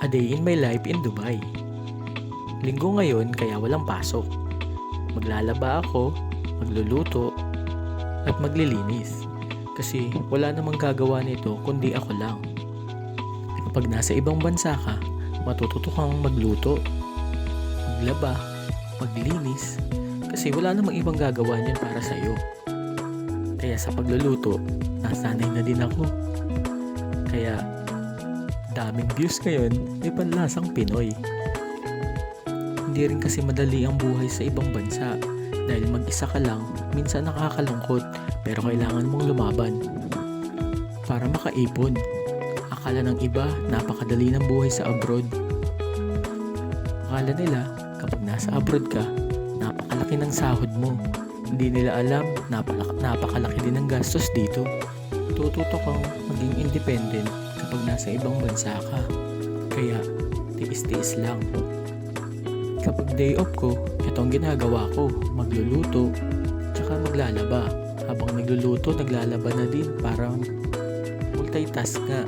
A day in my life in Dubai. Linggo ngayon kaya walang pasok. Maglalaba ako, magluluto, at maglilinis. Kasi wala namang gagawa nito kundi ako lang. Kapag nasa ibang bansa ka, matututo kang magluto, maglaba, maglinis. Kasi wala namang ibang gagawa niyan para sa'yo. Kaya sa pagluluto, nasanay na din ako. Kaya daming views ngayon, may panlasang Pinoy. Hindi rin kasi madali ang buhay sa ibang bansa dahil mag-isa ka lang, minsan nakakalungkot pero kailangan mong lumaban para makaipon. Akala ng iba, napakadali ng buhay sa abroad. Akala nila, kapag nasa abroad ka, napakalaki ng sahod mo. Hindi nila alam, napakalaki din ng gastos dito. Tututo kang maging independent kapag nasa ibang bansa ka. Kaya, tiis-tiis lang. Kapag day off ko, itong ginagawa ko, magluluto, tsaka maglalaba. Habang nagluluto, naglalaba na din, parang multitask nga.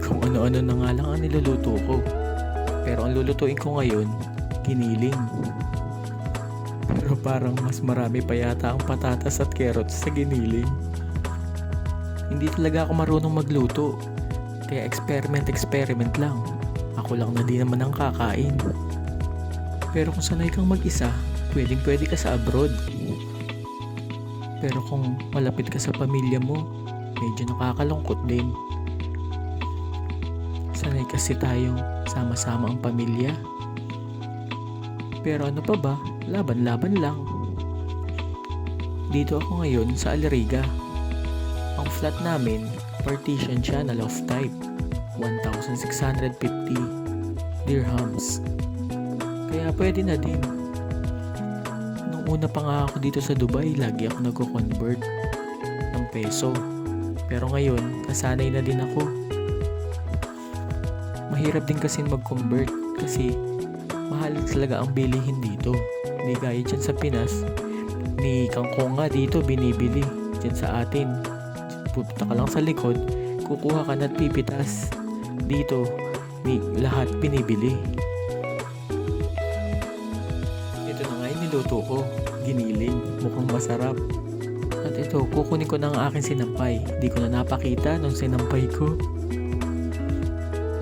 Kung ano-ano na nga lang ang niluluto ko. Pero ang lulutuin ko ngayon, giniling. Pero parang mas marami pa yata ang patatas at carrots sa giniling. Hindi talaga ako marunong magluto. Kaya experiment lang. Ako lang na di naman ang kakain. Pero kung sanay kang mag-isa, pwede ka sa abroad. Pero kung malapit ka sa pamilya mo, medyo nakakalungkot din. Sanay kasi tayong sama-sama ang pamilya. Pero ano pa ba, laban-laban lang. Dito ako ngayon sa Alriga. Ang flat namin, partition siya na loft type. 1,650 dirhams. Kaya pwede na din. Nung una pa nga ako dito sa Dubai, lagi ako nagko-convert ng peso. Pero ngayon, nasanay na din ako. Mahirap din kasi mag-convert kasi mahal talaga ang bilihin dito. Hindi gaya dyan sa Pinas, ni kangkong nga dito binibili. Dyan sa atin, pupunta ka lang sa likod, kukuha ka na at pipitas. Dito, lahat pinibili. Ito na nga yung niluto ko, giniling, mukhang masarap. At ito, kukunin ko na ang aking sinampay. Di ko na napakita nung sinampay ko.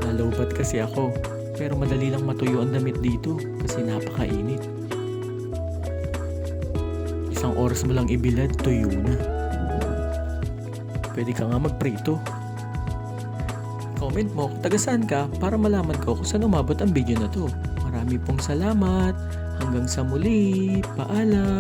Nalobat kasi ako, pero madali lang matuyo ang damit dito kasi napakainit. Isang oras mo lang ibilad, tuyo na. Pwede ka nga magprito. Comment mo kung taga saan ka para malaman ko kung saan umabot ang video na to. Marami pong salamat. Hanggang sa muli. Paalam.